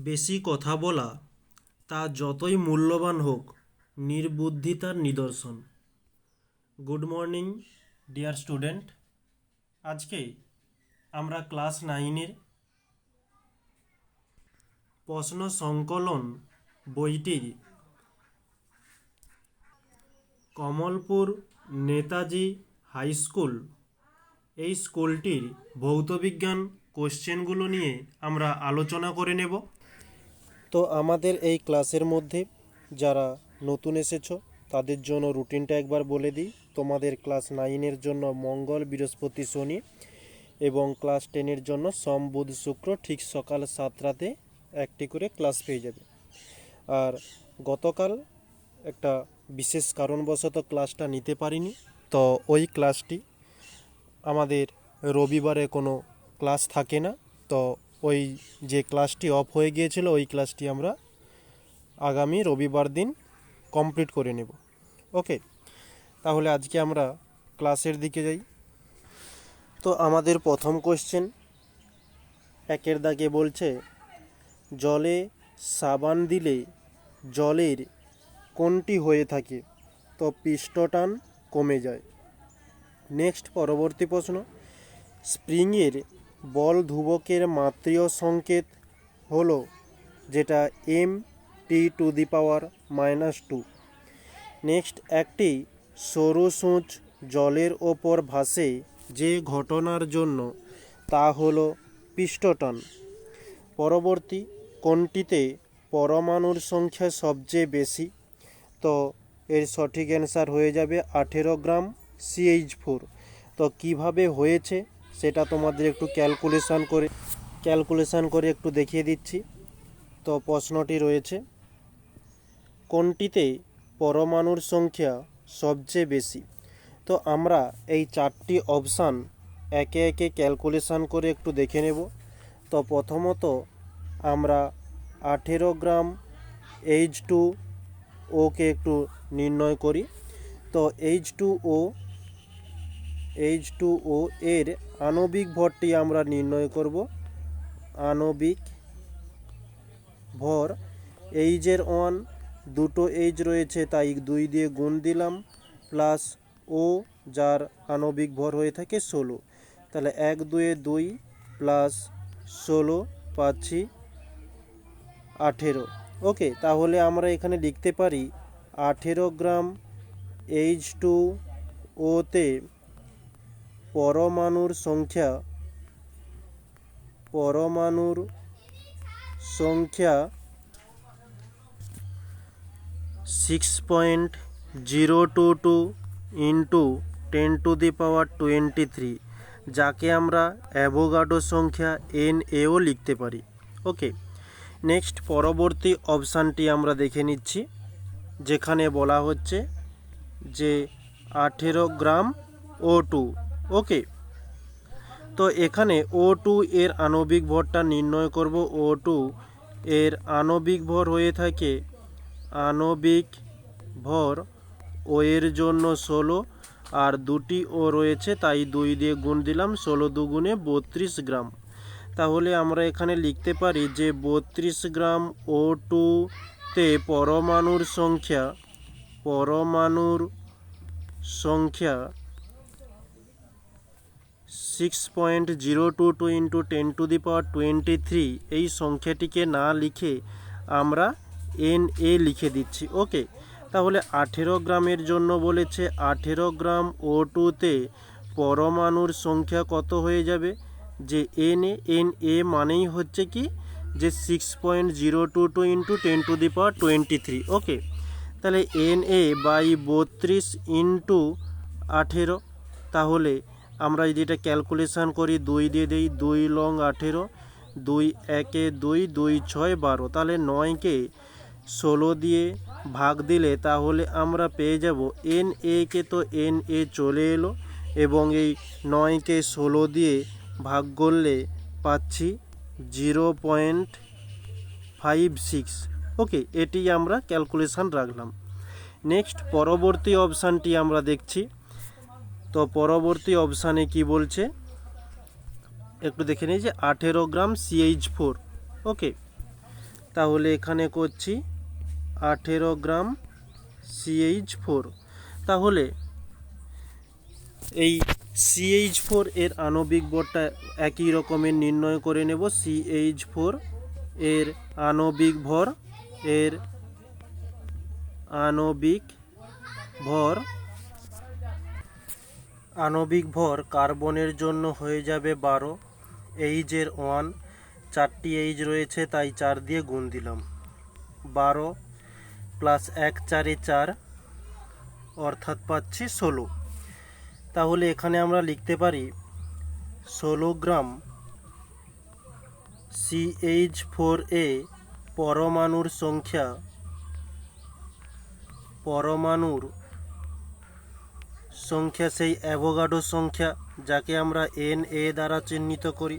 বেশি কথা বলা তা যতই মূল্যবান হোক নির্বুদ্ধিতার নিদর্শন। Good morning dear student. আজকে আমরা ক্লাস 9-এর প্রশ্ন সংকলন বইটির কমলপুর নেতাজি হাই স্কুল এই স্কুলটির ভৌতবিজ্ঞান কোশ্চেনগুলো নিয়ে আমরা আলোচনা করে নেব। তো আমাদের এই ক্লাসের মধ্যে যারা নতুন এসেছো তাদের জন্য রুটিনটা একবার বলে দিই। তোমাদের ক্লাস 9-এর জন্য মঙ্গল, বৃহস্পতি, শনি এবং ক্লাস 10-এর জন্য সোম, বুধ, শুক্র ঠিক সকাল 7টাতে একটি করে ক্লাস পেয়ে যাবে। আর গতকাল একটা বিশেষ কারণবশত ক্লাসটা নিতে পারিনি, তো ওই ক্লাসটি আমাদের রবিবারে কোনো ক্লাস থাকে না, তো ওই যে ক্লাসটি অফ হয়ে গিয়েছিল ওই ক্লাসটি আমরা আগামী রবিবার দিন কমপ্লিট করে নেব। ওকে, তাহলে আজকে আমরা ক্লাসের দিকে যাই। তো আমাদের প্রথম কোশ্চেন 1-এর দাগে বলছে, জলে সাবান দিলে জলের কোনটি হয়ে থাকে? তো পৃষ্ঠটান কমে যায়। নেক্সট, পরবর্তী প্রশ্ন, স্প্রিংয়ের বল ধ্রুবকের মাত্রীয় সংকেত হলো যেটা m(t⁻²). নেক্সট, একটি সরু সূঁচ জলের ওপর ভাসে যে ঘটনার জন্য তা হলো পৃষ্ঠটান। পরবর্তী, কোনটিতে পরমাণুর সংখ্যা সবচেয়ে বেশি? তো এর সঠিক অ্যান্সার হয়ে যাবে 18 গ্রাম CH4। তো কিভাবে হয়েছে সেটা তোমাদের একটু ক্যালকুলেশন করে একটু দেখিয়ে দিচ্ছি। তো প্রশ্নটি রয়েছে, কোনটিতে পরমাণুর সংখ্যা সবচেয়ে বেশি? তো আমরা এই 4টি অপশান একে একে ক্যালকুলেশন করে একটু দেখে নেব। তো প্রথমত আমরা 18 গ্রাম H2O-কে একটু নির্ণয় করি। তো H2O এর আণবিক ভরটি আমরা নির্ণয় করব। আণবিক ভর H-এর 1, দুটো H রয়েছে তাই 2 দিয়ে গুণ দিলাম, প্লাস O যার আণবিক ভর হয়ে থাকে 16। তাহলে 1 2 2 প্লাস 16 পাচ্ছি 18। ওকে, তাহলে আমরা এখানে লিখতে পারি 18 গ্রাম H2O-তে পরমাণুর সংখ্যা 6.022 ইন্টু 10⁻23, যাকে আমরা অ্যাভোগাড্রো সংখ্যা NaO লিখতে পারি। ওকে, নেক্সট পরবর্তী অপশানটি আমরা দেখে নিচ্ছি, যেখানে বলা হচ্ছে যে 18 গ্রাম O2। ওকে, তো এখানে O2 এর আণবিক ভরটা নির্ণয় করব। O2 এর আণবিক ভর হয়ে থাকে, আণবিক ভর ও এর জন্য 16 আর দুটি ও রয়েছে তাই 2 দিয়ে গুণ দিলাম, 16 2 32 গ্রাম। তাহলে আমরা এখানে লিখতে পারি যে 32 গ্রাম O2-তে পরমাণুর সংখ্যা 6.022 ইন্টু 10⁻23, এই সংখ্যাটিকে না লিখে আমরা Na লিখে দিচ্ছি। ওকে, তাহলে 18 গ্রামের জন্য বলেছে 18 গ্রাম O2-তে পরমাণুর সংখ্যা কত হয়ে যাবে? যে Na মানেই হচ্ছে কি যে 6.022 ইন্টু 10⁻23। ওকে, তাহলে Na/32 ইন্টু 18। তাহলে আমরা যদি এটা ক্যালকুলেশান করি, 2 দিয়ে দিই, 2 লং 18, 2 1 2, 2 6 12। তাহলে 9কে 16 দিয়ে ভাগ দিলে তাহলে আমরা পেয়ে যাব Na-কে, তো Na চলে এলো এবং এই 9কে 16 দিয়ে ভাগ করলে পাচ্ছি 0.56। ওকে, এটি আমরা ক্যালকুলেশান রাখলাম। নেক্সট পরবর্তী অপশানটি আমরা দেখছি। তো পরবর্তী অপশানে কি বলছে একটু দেখে নিই, যে 18 গ্রাম CH4। ওকে, তাহলে এখানে করছি 18 গ্রাম CH4। তাহলে এই CH4 এর আণবিক ভরটা একই রকমের নির্ণয় করে নেব। CH4 এর আণবিক ভর কার্বনের জন্য হয়ে যাবে 12, এইচের 1, 4টি এইচ রয়েছে তাই 4 দিয়ে গুণ দিলাম, 12 প্লাস 1 4 4 অর্থাৎ পাচ্ছি 16। তাহলে এখানে আমরা লিখতে পারি 16 গ্রাম CH4 পরমাণুর সংখ্যা সেই অ্যাভোগাড্রো সংখ্যা যাকে আমরা Na দ্বারা চিহ্নিত করি।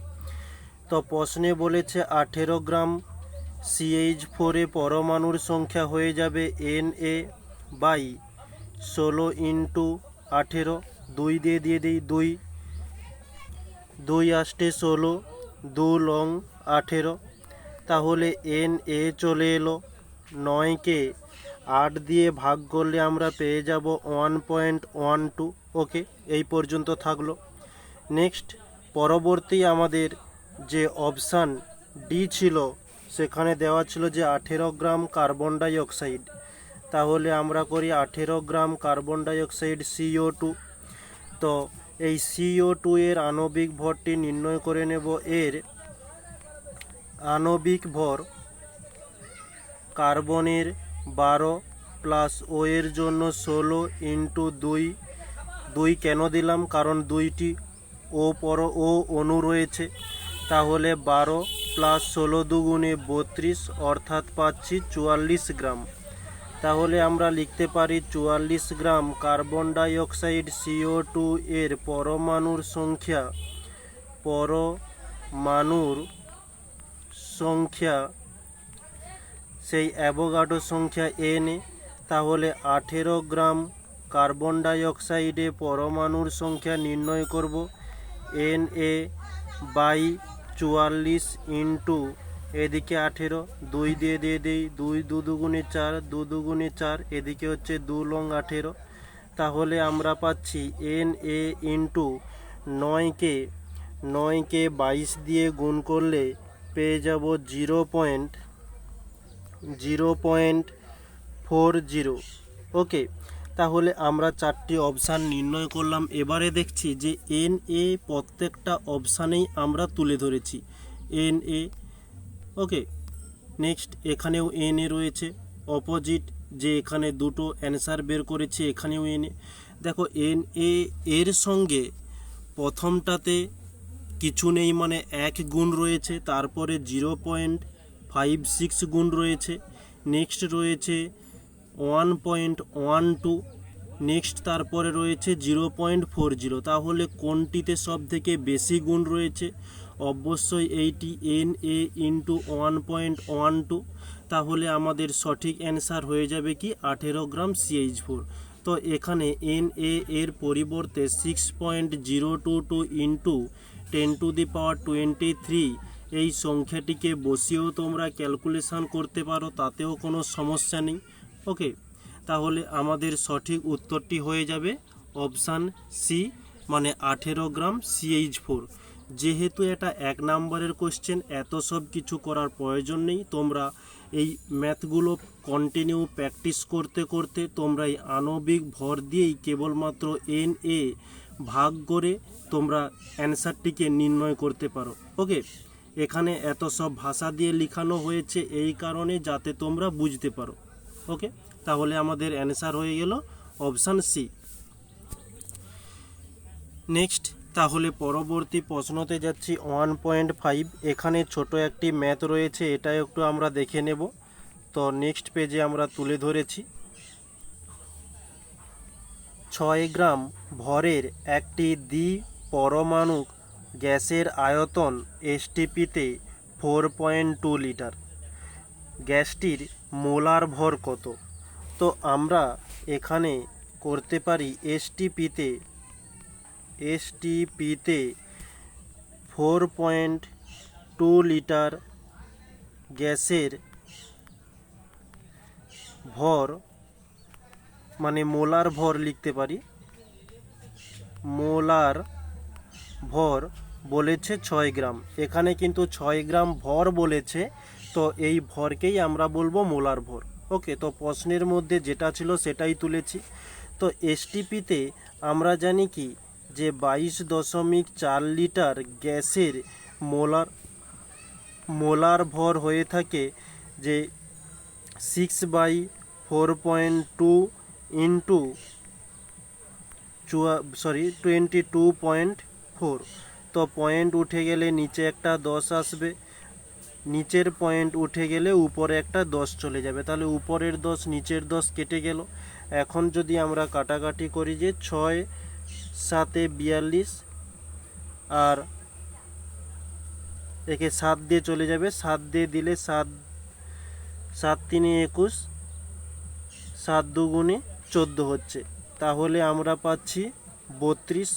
তো প্রশ্নে বলেছে 18 গ্রাম CH4 পরমাণুর সংখ্যা হয়ে যাবে Na বাই 16 ইন্টু 18, 2 দিয়ে দিই, 2 আসতে 16, 2 লং 18। তাহলে Na চলে এলো, 9কে 8 দিয়ে ভাগ করলে আমরা পেয়ে যাব 1.12। ওকে, এই পর্যন্ত থাকলো। নেক্সট পরবর্তী আমাদের যে অপশান ডি ছিল সেখানে দেওয়া ছিল যে 18 গ্রাম কার্বন ডাই অক্সাইড। তাহলে আমরা করি 18 গ্রাম কার্বন ডাই অক্সাইড CO2। তো এই CO2 এর আণবিক ভরটি নির্ণয় করে নেব। এর আণবিক ভর কার্বনের 12 প্লাস ও এর জন্য 16 ইন্টু 2 কেন দিলাম, কারণ 2টি ও অণু রয়েছে। তাহলে 12 প্লাস 16 দুগুণে 32 অর্থাৎ পাচ্ছি 44 গ্রাম। তাহলে আমরা লিখতে পারি 44 গ্রাম কার্বন ডাই অক্সাইড CO2 এর পরমাণুর সংখ্যা সেই অ্যাভোগাড্রো সংখ্যা Na। তাহলে 18 গ্রাম কার্বন ডাই অক্সাইডে পরমাণুর সংখ্যা নির্ণয় করব Na বাই 44 ইন্টু এদিকে 18, 2 দিয়ে দিই, 2 দুগুণে 4, 2 দুগুণে 4, এদিকে হচ্ছে 2 লং 18। তাহলে আমরা পাচ্ছি Na ইন্টু 9কে 22 দিয়ে গুণ করলে পেয়ে যাব 0.40। ওকে, তাহলে আমরা 4টি অপশান নির্ণয় করলাম। এবারে দেখছি যে Na প্রত্যেকটা অপশানেই আমরা তুলে ধরেছি Na। ওকে, নেক্সট এখানেও Na রয়েছে, অপোজিট যে এখানে দুটো অ্যান্সার বের করেছি এখানেও Na। দেখো Na এর সঙ্গে প্রথমটাতে কিছু নেই, মানে 1 গুণ রয়েছে, তারপরে 0.56 গুণ রয়েছে, নেক্সট রয়েছে 1.12, নেক্সট তারপরে রয়েছে 0.40। তাহলে কোনটিতে সব থেকে বেশি গুণ রয়েছে? অবশ্যই এইটি Na ইন্টু 1.12। তাহলে আমাদের সঠিক অ্যান্সার হয়ে যাবে কি 18 গ্রাম CH4। তো এখানে Na এর পরিবর্তে 6.022 ইন্টু 10⁻23 এই সংখ্যাটিকে বসিয়েও তোমরা ক্যালকুলেশন করতে পারো, তাতেও কোনো সমস্যা নেই। ওকে, তাহলে আমাদের সঠিক উত্তরটি হয়ে যাবে অপশান সি, মানে 18 গ্রাম CH4। যেহেতু এটা 1 নম্বরের কোশ্চেন, এত সব কিছু করার প্রয়োজন নেই। তোমরা এই ম্যাথগুলো কন্টিনিউ প্র্যাকটিস করতে করতে তোমরা এই আণবিক ভর দিয়েই কেবলমাত্র Na ভাগ করে তোমরা অ্যান্সারটিকে নির্ণয় করতে পারো। ওকে, এখানে এত সব ভাষা দিয়ে লেখানো হয়েছে এই কারণে যাতে তোমরা বুঝতে পারো। ওকে, তাহলে আমাদের অ্যান্সার হয়ে গেল অপশান সি। নেক্সট, তাহলে পরবর্তী প্রশ্নতে যাচ্ছি 1.5। এখানে ছোট একটি ম্যাথ রয়েছে, এটা একটু আমরা দেখে নেব। তো নেক্সট পেজে আমরা তুলে ধরেছি 6 গ্রাম ভরের একটি দ্বিপরমাণু গ্যাসের আয়তন STPতে 4.2 লিটার। গ্যাসটির মোলার ভর কত? তো আমরা এখানে করতে পারি STPতে 4.2 লিটার গ্যাসের ভর মানে মোলার ভর লিখতে পারি, মোলার ভর বলেছে 6 গ্রাম। এখানে কিন্তু 6 গ্রাম ভর বলেছে, তো এই ভরকেই আমরা বলবো মোলার ভর। ওকে, তো প্রশ্নের মধ্যে যেটা ছিল সেটাই তুলেছি। তো এসটিপিতে আমরা জানি কি যে 22.4 লিটার গ্যাসের মোলার ভর হয়ে থাকে যে 6/4.2 ইন্টু 22.4। তো পয়েন্ট উঠে গেলে নিচে একটা 10 আসবে, নিচের পয়েন্ট উঠে গেলে উপরে একটা 10 চলে যাবে, তাহলে উপরের 10 নিচের 10 কেটে গেল। এখন যদি আমরা কাটাকাটি করি যে 6 7 42 আর একে 7 দিয়ে চলে যাবে, 7 দিয়ে দিলে 7 7 3 21, 7 2 14 হচ্ছে। তাহলে আমরা পাচ্ছি 32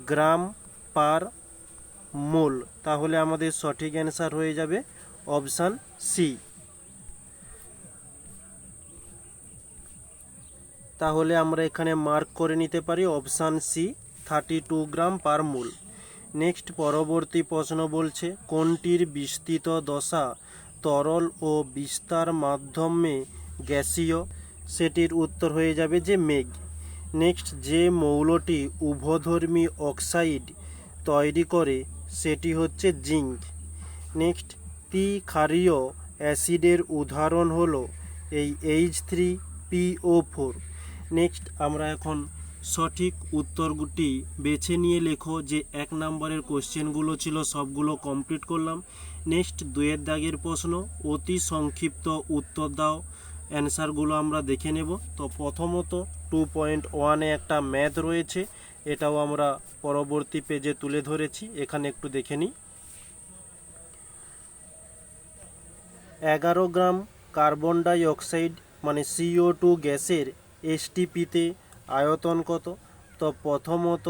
গ্রাম পার মোল। তাহলে আমাদের সঠিক অ্যান্সার হয়ে যাবে অপশান সি। তাহলে আমরা এখানে মার্ক করে নিতে পারি অপশান সি, 32 গ্রাম পার মোল। নেক্সট পরবর্তী প্রশ্ন বলছে কোনটির বিস্তৃত দশা তরল ও বিস্তার মাধ্যমে গ্যাসীয়? সেটির উত্তর হয়ে যাবে যে মেঘ। নেক্সট যে মৌলটি উভধর্মী অক্সাইড তৈরি করে সেটি হচ্ছে জিঙ্ক। নেক্সট ত্রিক্ষারীয় অ্যাসিডের উদাহরণ হলো এই H3PO4। নেক্সট আমরা এখন সঠিক উত্তরটি বেছে নিয়ে লেখো। যে 1 নম্বরের কোশ্চেনগুলো ছিল সবগুলো কমপ্লিট করলাম। নেক্সট 2 দাগের প্রশ্ন, অতি সংক্ষিপ্ত উত্তর দাও। অ্যান্সারগুলো আমরা দেখে নেব। তো প্রথমত 2.1-এ একটা ম্যাথ রয়েছে, এটাও আমরা পরবর্তী পেজে তুলে ধরেছি, এখানে একটু দেখে নিই। 11 গ্রাম কার্বন ডাই অক্সাইড মানে CO2 গ্যাসের এসটিপিতে আয়তন কত? তো প্রথমত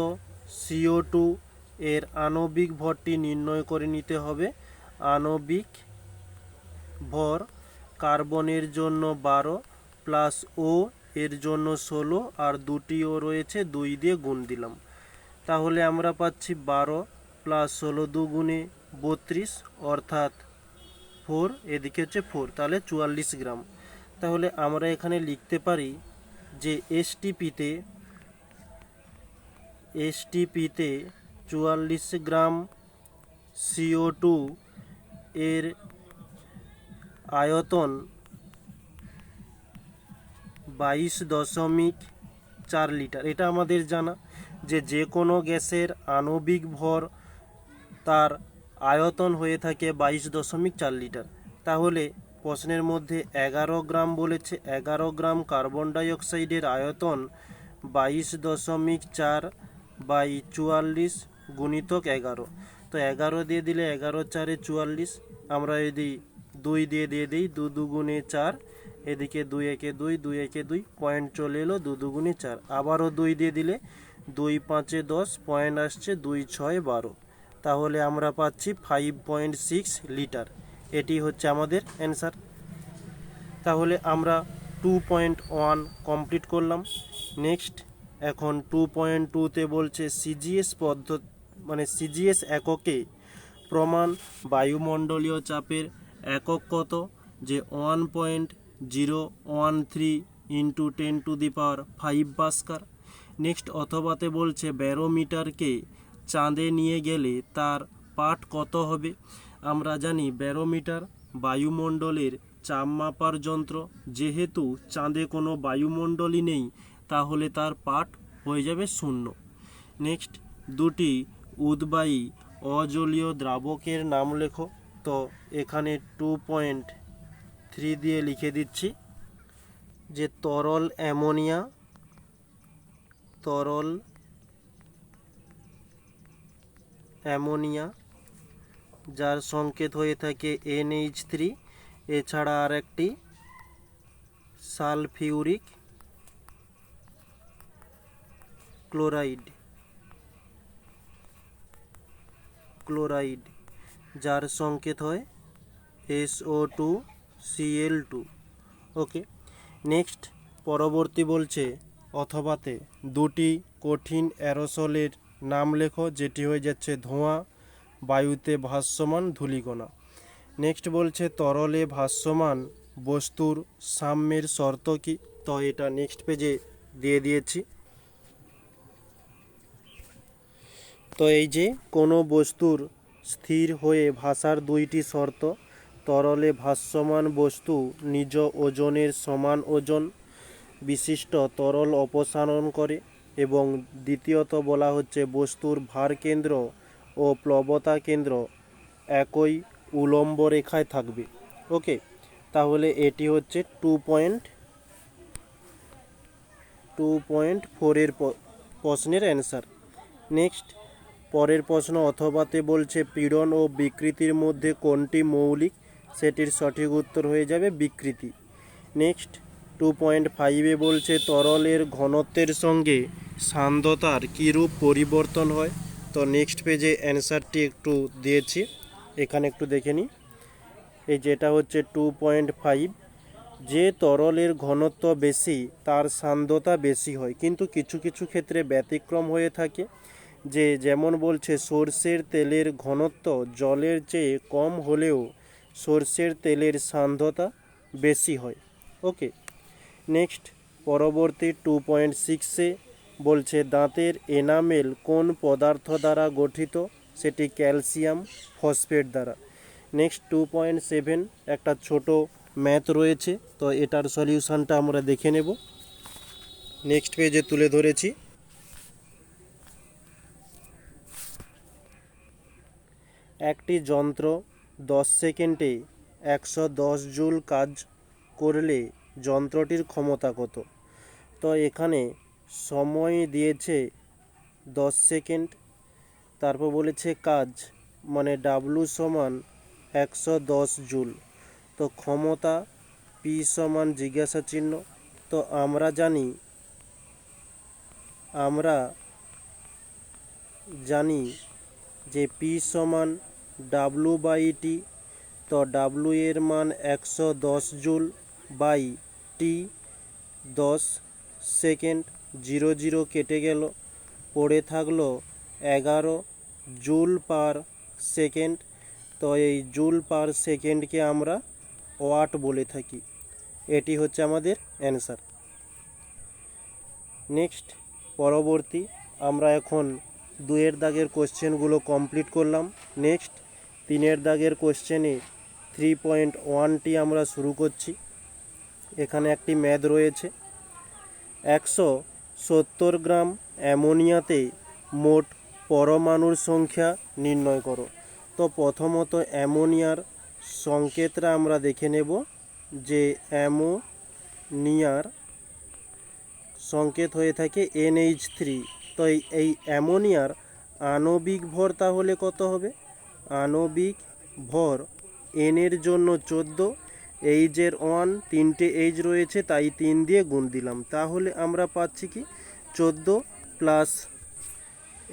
CO2 এর আণবিক ভরটি নির্ণয় করে নিতে হবে। আণবিক ভর কার্বনের জন্য 12 প্লাস ও এর জন্য 16 আর 2টি ও রয়েছে, 2 দিয়ে গুণ দিলাম। তাহলে আমরা পাচ্ছি 12 প্লাস 16 2 গুণে 32 অর্থাৎ 4, এদিকে হচ্ছে 4, তাহলে 44 গ্রাম। তাহলে আমরা এখানে লিখতে পারি যে এসটিপিতে 44 গ্রাম CO2 এর আয়তন 22.4 লিটার। এটা আমাদের জানা যে কোনো গ্যাসের আণবিক ভর তার আয়তন হয়ে থাকে 22.4 লিটার। তাহলে প্রশ্নের মধ্যে 11 গ্রাম বলেছে, 11 গ্রাম কার্বন ডাই অক্সাইডের আয়তন 22.4/44 গুণিতক 11। তো 11 দিয়ে দিলে 11 4 44, আমরা যদি 2 দিয়ে দিই 2 2 গুণে 4, এদিকে 2 1 2 2 1 2, পয়েন্ট চলে এলো 2 2 গুণে 4, আবারও 2 দিয়ে দিলে 2 5 10, পয়েন্ট আসছে 2 6 12। তাহলে আমরা পাচ্ছি 5.6 লিটার। এটি হচ্ছে আমাদের অ্যান্সার। তাহলে আমরা 2.1 কমপ্লিট করলাম। নেক্সট এখন 2.2-তে বলছে সিজিএস পদ্ধতি মানে সিজিএস এককে প্রমাণ বায়ুমণ্ডলীয় চাপের একক কত? যে 1.013 ইন্টু 10⁵ পাস্কাল। নেক্সট অথবাতে বলছে ব্যারোমিটারকে চাঁদে নিয়ে গেলে তার পাঠ কত হবে? আমরা জানি ব্যারোমিটার বায়ুমণ্ডলের চাপ মাপার যন্ত্র, যেহেতু চাঁদে কোনো বায়ুমণ্ডলই নেই তাহলে তার পাঠ হয়ে যাবে 0। নেক্সট দুটি উদ্বায়ী অজলীয় দ্রাবকের নাম লেখো। তো এখানে 2.3 দিয়ে লিখে দিচ্ছি যে তরল অ্যামোনিয়া যার সংকেত হয়ে থাকে NH3, এছাড়া আর একটি সালফিউরিক ক্লোরাইড যার সংকেত হয় SO2Cl2। ওকে, নেক্সট পরবর্তী বলছে অথবাতে দুটি কঠিন অ্যারোসলের নাম লেখো, যেটি হয়ে যাচ্ছে ধোঁয়া, বায়ুতে ভাসমান ধূলিকণা। নেক্সট বলছে তরলে ভাসমান বস্তুর সাম্যের শর্ত কী? তো এটা নেক্সট পেজে দিয়ে দিয়েছি। তো এই যে কোনো বস্তুর স্থির হয়ে ভাসার দুইটি শর্ত: তরলে ভাসমান বস্তু নিজ ওজনের সমান ওজন বিশিষ্ট তরল অপসারণ করে, এবং দ্বিতীয়ত বলা হচ্ছে বস্তুর ভার কেন্দ্র ও প্লবতা কেন্দ্র একই উলম্ব রেখায় থাকবে। ওকে, তাহলে এটি হচ্ছে 2.4 প্রশ্নের অ্যান্সার। নেক্সট পরের প্রশ্ন অথবাতে বলছে পীড়ন ও বিকৃতির মধ্যে কোনটি মৌলিক? সেটির সঠিক উত্তর হয়ে যাবে বিকৃতি। নেক্সট 2.5 বলছে তরলের ঘনত্বের সঙ্গে সান্দ্রতার কীরূপ পরিবর্তন হয়? তো নেক্সট পেজে অ্যান্সারটি একটু দিয়েছি, এখানে একটু দেখে নিই। এই যেটা হচ্ছে 2.5, যে তরলের ঘনত্ব বেশি তার সান্দ্রতা বেশি হয়, কিন্তু কিছু কিছু ক্ষেত্রে ব্যতিক্রম হয়ে থাকে। যেমন বলছে সরষের তেলের ঘনত্ব জলের চেয়ে কম হলেও সরষের তেলের সান্দ্রতা বেশি হয়। ওকে, নেক্সট পরবর্তী 2.6 বলছে দাঁতের এনামেল কোন পদার্থ দ্বারা গঠিত? সেটি ক্যালসিয়াম ফসফেট দ্বারা। নেক্সট 2.7 একটা ছোট ম্যাথ রয়েছে, তো এটার সলিউশনটা আমরা দেখে নেব। নেক্সট পেজে তুলে ধরেছি। একটি যন্ত্র 10 সেকেন্ডে 110 জুল কাজ করলে যন্ত্রটির ক্ষমতা কত? তো এখানে সময় দিয়েছে 10 সেকেন্ড, তারপর বলেছে কাজ মানে ডাব্লু সমান 110 জুল, তো ক্ষমতা পি সমান জিজ্ঞাসা চিহ্ন। তো আমরা জানি যে পি সমান ডাব্লু বাই টি। তো ডাব্লু এর মান 110 জুল বাই টি 10 সেকেন্ড, 0 কেটে গেল, পড়ে থাকলো 11 জুল পার সেকেন্ড। তো এই জুল পার সেকেন্ডকে আমরা ওয়াট বলে থাকি। এটি হচ্ছে আমাদের অ্যান্সার। নেক্সট পরবর্তী আমরা এখন 2 দাগের কোশ্চেনগুলো কমপ্লিট করলাম। নেক্সট 3 দাগের কোশ্চেনে 3.1টি আমরা শুরু করছি। এখানে একটি ম্যাথ রয়েছে, 170 গ্রাম অ্যামোনিয়াতে মোট পরমাণুর সংখ্যা নির্ণয় করো। তো প্রথমত অ্যামোনিয়ার সংকেতটা আমরা দেখে নেব, যে অ্যামোনিয়ার সংকেত হয়ে থাকে NH3। তো এই অ্যামোনিয়ার আণবিক ভর তাহলে কত হবে? আণবিক ভর N এর জন্য 14, এইচের 1, 3টে এইচ রয়েছে তাই 3 দিয়ে গুণ দিলাম, তাহলে আমরা পাচ্ছি কি 14 প্লাস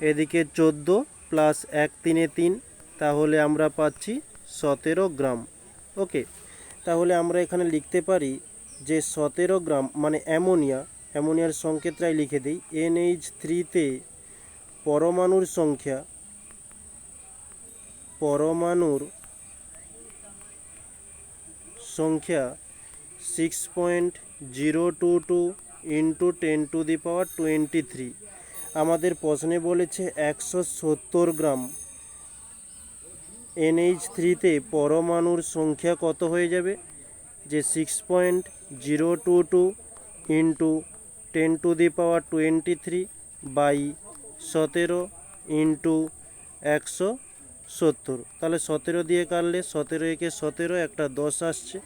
এদিকে 14 প্লাস 1 3 3, তাহলে আমরা পাচ্ছি 17 গ্রাম। ওকে, তাহলে আমরা এখানে লিখতে পারি যে 17 গ্রাম মানে অ্যামোনিয়ার সংকেতটাই লিখে দিই। NH3তে পরমাণুর সংখ্যা 6.022 ইন্টু 10⁻23। আমাদের প্রশ্নে বলেছে 170 গ্রাম NH3তে পরমাণুর সংখ্যা কত হয়ে যাবে? যে 6.022 ইন্টু 10⁻23 বাই 17 ইন্টু 170। তাহলে 17 দিয়ে কাটলে 17 একে 17, একটা 10 আসছে,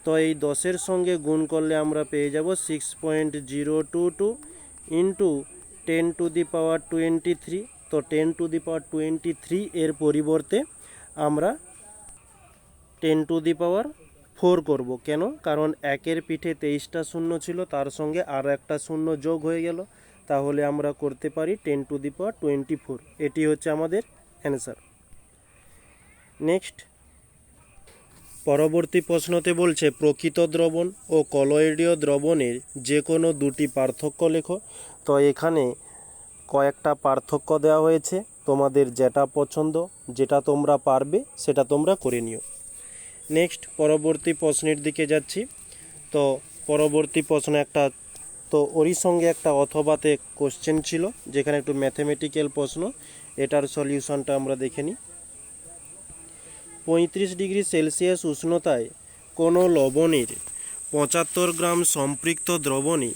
তো এই 10-এর সঙ্গে গুণ করলে আমরা পেয়ে যাব 6.022 ইন্টু 10⁻23। তো 10⁻23 এর পরিবর্তে আমরা 10⁻4 করব। কেন? কারণ 1-এর পিঠে 23টা শূন্য ছিল, তার সঙ্গে আরও একটা শূন্য যোগ হয়ে গেল, তাহলে আমরা করতে পারি 10⁻24। এটি হচ্ছে আমাদের অ্যান্সার। নেক্সট পরবর্তী প্রশ্নতে বলছে প্রকৃত দ্রবণ ও কলয়েডীয় দ্রবণের যে কোনো দুটি পার্থক্য লেখো। তো এখানে কয়েকটা পার্থক্য দেওয়া হয়েছে, তোমাদের যেটা পছন্দ, যেটা তোমরা পারবে সেটা তোমরা করে নিও। নেক্সট পরবর্তী প্রশ্নের দিকে যাচ্ছি। তো পরবর্তী প্রশ্ন একটা, তো ওরই সঙ্গে একটা অথবাতে কোশ্চেন ছিল, যেখানে একটু ম্যাথমেটিক্যাল প্রশ্ন, এটার সলিউশনটা আমরা দেখে নিই। 35 ডিগ্রি সেলসিয়াস উষ্ণতায় কোনো লবণের 75 গ্রাম সম্পৃক্ত দ্রবণে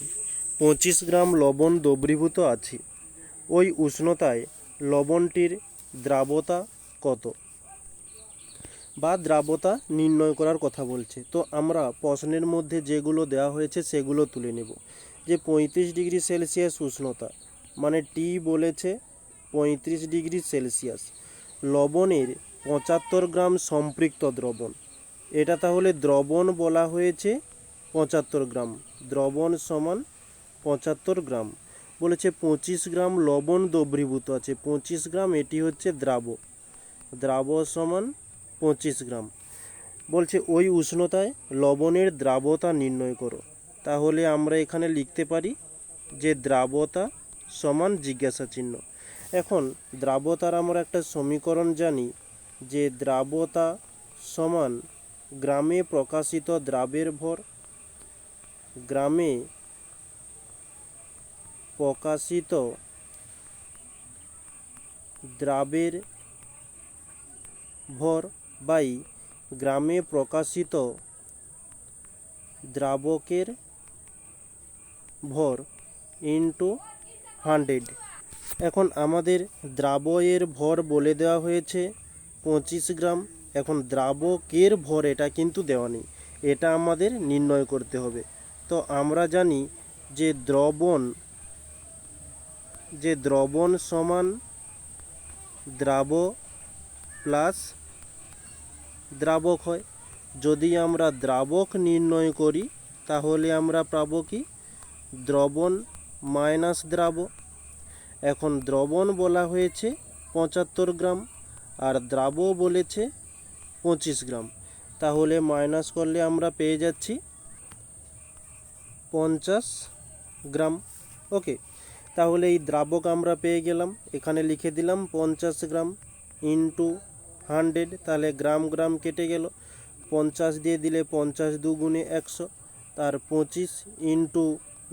25 গ্রাম লবণ দ্রবীভূত আছে। ওই উষ্ণতায় লবণটির দ্রাব্যতা কত, বা দ্রাব্যতা নির্ণয় করার কথা বলছে। তো আমরা প্রশ্নের মধ্যে যেগুলো দেওয়া হয়েছে সেগুলো তুলে নেব। যে 35 ডিগ্রি সেলসিয়াস উষ্ণতা মানে টি বলেছে 35 ডিগ্রি সেলসিয়াস, লবণের 75 গ্রাম সম্পৃক্ত দ্রবণ, এটা তাহলে দ্রবণ বলা হয়েছে 75 গ্রাম, দ্রবণ সমান 75 গ্রাম। বলেছে 25 গ্রাম লবণ দ্রবীভূত আছে, 25 গ্রাম এটি হচ্ছে দ্রাব সমান 25 গ্রাম। বলছে ওই উষ্ণতায় লবণের দ্রাব্যতা নির্ণয় করো। তাহলে আমরা এখানে লিখতে পারি যে দ্রাব্যতা সমান জিজ্ঞাসা চিহ্ন। এখন দ্রাব্যতার আমরা একটা সমীকরণ জানি, যে দ্রাব্যতা সমান গ্রামে প্রকাশিত দ্রাবের ভর, গ্রামে প্রকাশিত দ্রাবের ভর বাই গ্রামে প্রকাশিত দ্রাবকের ভর ইন্টু 100। এখন আমাদের দ্রাবকের ভর বলে দেওয়া হয়েছে 25 গ্রাম। এখন দ্রাবকের ভর এটা কিন্তু দেওয়া নেই, এটা আমাদের নির্ণয় করতে হবে। তো আমরা জানি যে দ্রবণ সমান দ্রাব প্লাস দ্রাবক হয়। যদি আমরা দ্রাবক নির্ণয় করি তাহলে আমরা পাবো কি দ্রবণ মাইনাস দ্রাব। এখন দ্রবণ বলা হয়েছে 75 গ্রাম আর দ্রাব বলেছে 25 গ্রাম, তাহলে মাইনাস করলে আমরা পেয়ে যাচ্ছি 50 গ্রাম। ওকে, তাহলে এই দ্রাবক আমরা পেয়ে গেলাম, এখানে লিখে দিলাম 50 গ্রাম ইন্টু 100, তাহলে গ্রাম গ্রাম কেটে গেল, 50 দিয়ে দিলে 50 দুগুণে 100, তার 25 ইন্টু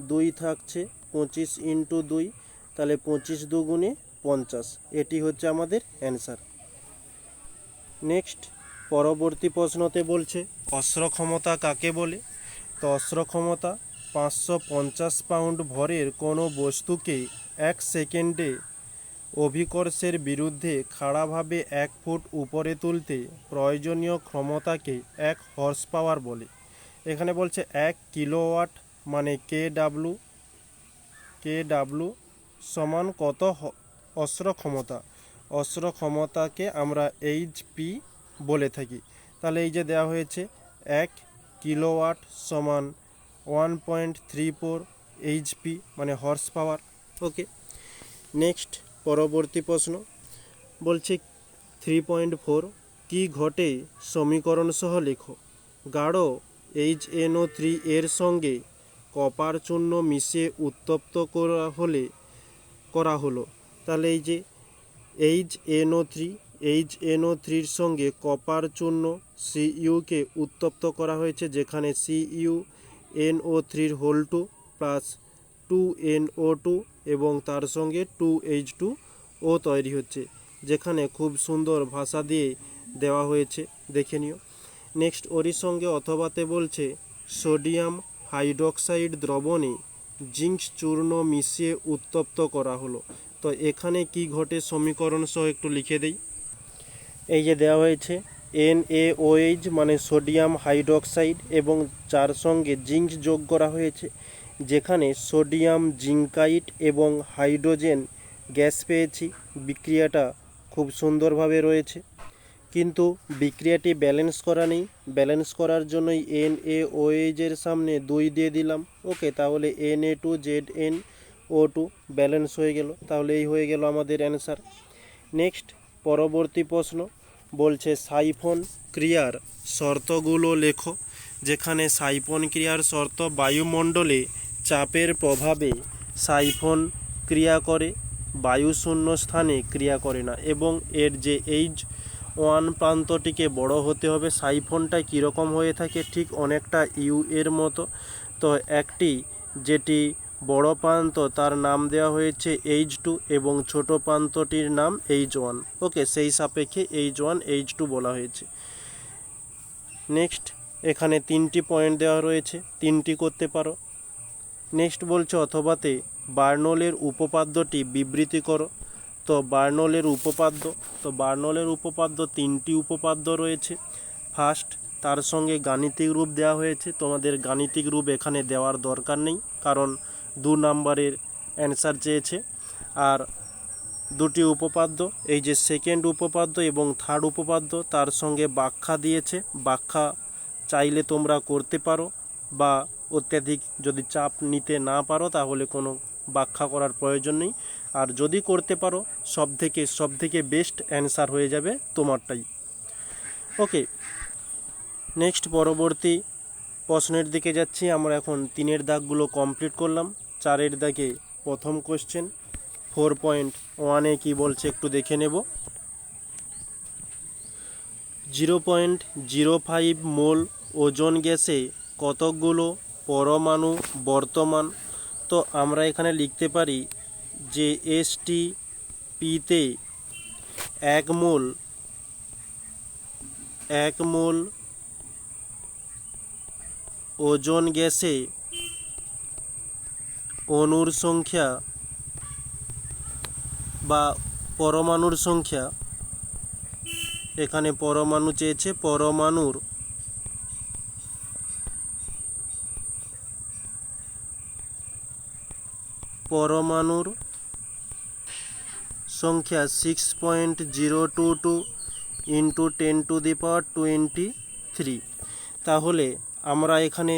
2 থাকছে, 25 ইন্টু 2, তাহলে 25 দুগুণে 50, এটি হচ্ছে আমাদের অ্যান্সার। নেক্সট পরবর্তী প্রশ্নতে বলছে অশ্রক্ষমতা কাকে বলে। তো অশ্রক্ষমতা 550 পাউন্ড ভরের কোনো বস্তুকে 1 সেকেন্ডে অভিকর্ষের বিরুদ্ধে খাড়াভাবে 1 ফুট উপরে তুলতে প্রয়োজনীয় ক্ষমতাকে 1 হর্স পাওয়ার বলে। এখানে বলছে 1 কিলোওয়াট মানে কেডাব্লু সমান কত অশ্রক্ষমতা। অশ্রক্ষমতাকে আমরা এইচপি বলে থাকি। তাহলে এই যে দেওয়া হয়েছে 1 কিলোওয়াট সমান 1.34 এইচপি মানে হর্স পাওয়ার। ওকে, নেক্সট পরবর্তী প্রশ্ন বলছে 3.4 কি ঘটে সমীকরণ সহ লেখো। গাঢ় HNO3 এর সঙ্গে কপার চূর্ণ মিশিয়ে উত্তপ্ত করা হলো। তাহলে এই যে HNO3 সঙ্গে কপার চূর্ণ Cuকে উত্তপ্ত করা হয়েছে, যেখানে CuNO3 হোল 2 প্লাস 2NO2 এবং তার সঙ্গে 2H2O তৈরি হচ্ছে, যেখানে খুব সুন্দর ভাষা দিয়ে দেওয়া হয়েছে, দেখে নিও। নেক্সট ওরই সঙ্গে অথবাতে বলছে সোডিয়াম হাইড্রোক্সাইড দ্রবণে জিঙ্ক চূর্ণ মিশিয়ে উত্তপ্ত করা হলো। তো এখানে কি ঘটে সমীকরণ সহ একটু লিখে দেই। এই যে দেওয়া হয়েছে NaOH মানে সোডিয়াম হাইড্রোক্সাইড এবং যার সঙ্গে জিঙ্ক যোগ করা হয়েছে, যেখানে সোডিয়াম জিঙ্কাইট এবং হাইড্রোজেন গ্যাস পেয়েছি। বিক্রিয়াটা খুব সুন্দরভাবে রয়েছে, কিন্তু বিক্রিয়াটি ব্যালেন্স করা নেই। ব্যালেন্স করার জন্যই NaOH এর সামনে 2 দিয়ে দিলাম। ওকে, তাহলে Na2ZnO2 ব্যালেন্স হয়ে গেল। তাহলে এই হয়ে গেল আমাদের অ্যান্সার। নেক্সট পরবর্তী প্রশ্ন বলছে সাইফন ক্রিয়ার শর্তগুলো লেখো। যেখানে সাইফন ক্রিয়ার শর্ত, বায়ুমণ্ডলে চাপের প্রভাবে সাইফন ক্রিয়া করে, বায়ু শূন্য স্থানে ক্রিয়া করে না, এবং এর যে H1 প্রান্তটিকে বড় হতে হবে। সাইফনটা কীরকম হয়ে থাকে? ঠিক অনেকটা ইউ এর মতো। তো একটি যেটি বড় প্রান্ত তার নাম দেওয়া হয়েছে H2 এবং ছোট প্রান্তটির নাম H1। ওকে, সেই সাপেক্ষে H1 H2 বলা হয়েছে। নেক্সট, এখানে 3টি পয়েন্ট দেওয়া রয়েছে, 3টি করতে পারো। নেক্সট বলছে অথবাতে বার্নৌলির উপপাদ্যটি বিবৃতি করো। তো বার্নৌলির উপপাদ্য 3টি উপপাদ্য রয়েছে। ফার্স্ট, তার সঙ্গে গাণিতিক রূপ দেওয়া হয়েছে। তোমাদের গাণিতিক রূপ এখানে দেওয়ার দরকার নেই, কারণ 2 নম্বরের অ্যান্সার চেয়েছে। আর 2টি উপপাদ্য, এই যে সেকেন্ড উপপাদ্য এবং থার্ড উপপাদ্য, তার সঙ্গে ব্যাখ্যা দিয়েছে। ব্যাখ্যা চাইলে তোমরা করতে পারো, বা অত্যাধিক যদি চাপ নিতে না পারো তাহলে কোনো ব্যাখ্যা করার প্রয়োজন নেই। আর যদি করতে পারো, সব থেকে বেস্ট অ্যান্সার হয়ে যাবে তোমারটাই। ওকে, নেক্সট পরবর্তী প্রশ্নের দিকে যাচ্ছি। আমরা এখন 3-এর দাগগুলো কমপ্লিট করলাম। 4-এর দাগে প্রথম কোশ্চেন 4.1-এ কী বলছে একটু দেখে নেব। 0.05 মোল ওজন গ্যাসে কতকগুলো পরমাণু বর্তমান? তো আমরা এখানে লিখতে পারি যে STPতে 1 মোল ওজন গ্যাসে অণুর সংখ্যা বা পরমাণুর সংখ্যা, এখানে পরমাণু চেয়েছে, পরমাণুর সংখ্যা 6.022 × 10⁻23। তাহলে আমরা এখানে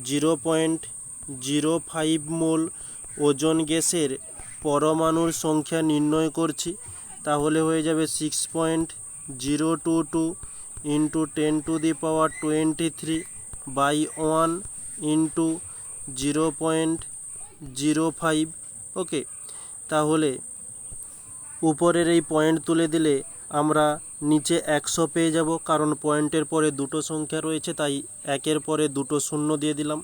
0.05 মোল ওজন গ্যাসের পরমাণুর সংখ্যা নির্ণয় করছি। তাহলে হয়ে যাবে 6.022 × 10⁻23 বাই 1 × 0.05। ওকে, তাহলে উপরের এই পয়েন্ট তুলে দিলে আমরা নিচে 100 পেয়ে যাব, কারণ পয়েন্টের পরে 2টো সংখ্যা রয়েছে, তাই 1-এর পরে 2টো শূন্য দিয়ে দিলাম।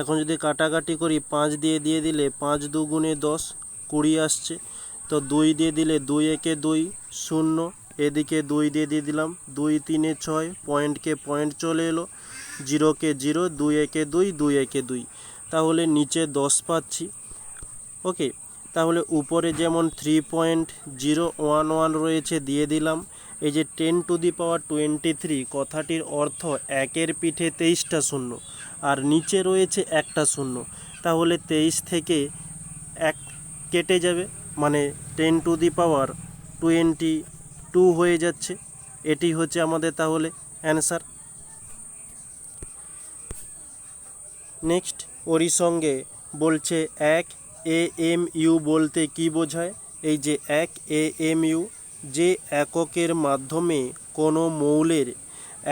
এখন যদি কাটাকাটি করি, 5 দিয়ে দিলে 5 2 × 10 20 আসছে। তো 2 দিয়ে দিলে 2 একে 2 0, এদিকে 2 দিয়ে দিলাম 2 3 6, পয়েন্টকে পয়েন্ট চলে এলো, 0কে 0, 2 একে 2, 2 একে 2, তাহলে নিচে 10 পাচ্ছি। ওকে, তাহলে উপরে যেমন 3.011 রয়েছে দিয়ে দিলাম। এই যে 10⁻23 কথাটির অর্থ 1-এর পিঠে 23টা শূন্য, আর নিচে রয়েছে একটা শূন্য, তাহলে 23 থেকে 1 কেটে যাবে, মানে 10⁻22 হয়ে যাচ্ছে। এটি হচ্ছে আমাদের তাহলে অ্যান্সার। নেক্সট, ওরই সঙ্গে বলছে 1 AMU বলতে কি বোঝায়? এই যে 1 AMU, যে এককের মাধ্যমে কোনো মৌলের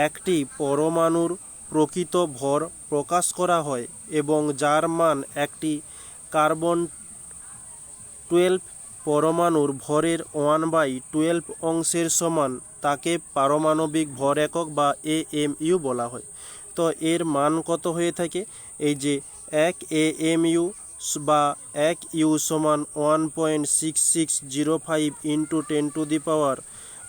একটি পরমাণুর প্রকৃত ভর প্রকাশ করা হয় এবং যার মান একটি কার্বন 12 পরমাণুর ভরের 1/12 অংশের সমান, তাকে পারমাণবিক ভর একক বা AMU বলা হয়। তো এর মান কত হয়ে থাকে? এই যে 1 AMU বা 1 U সমান 1.6605 ×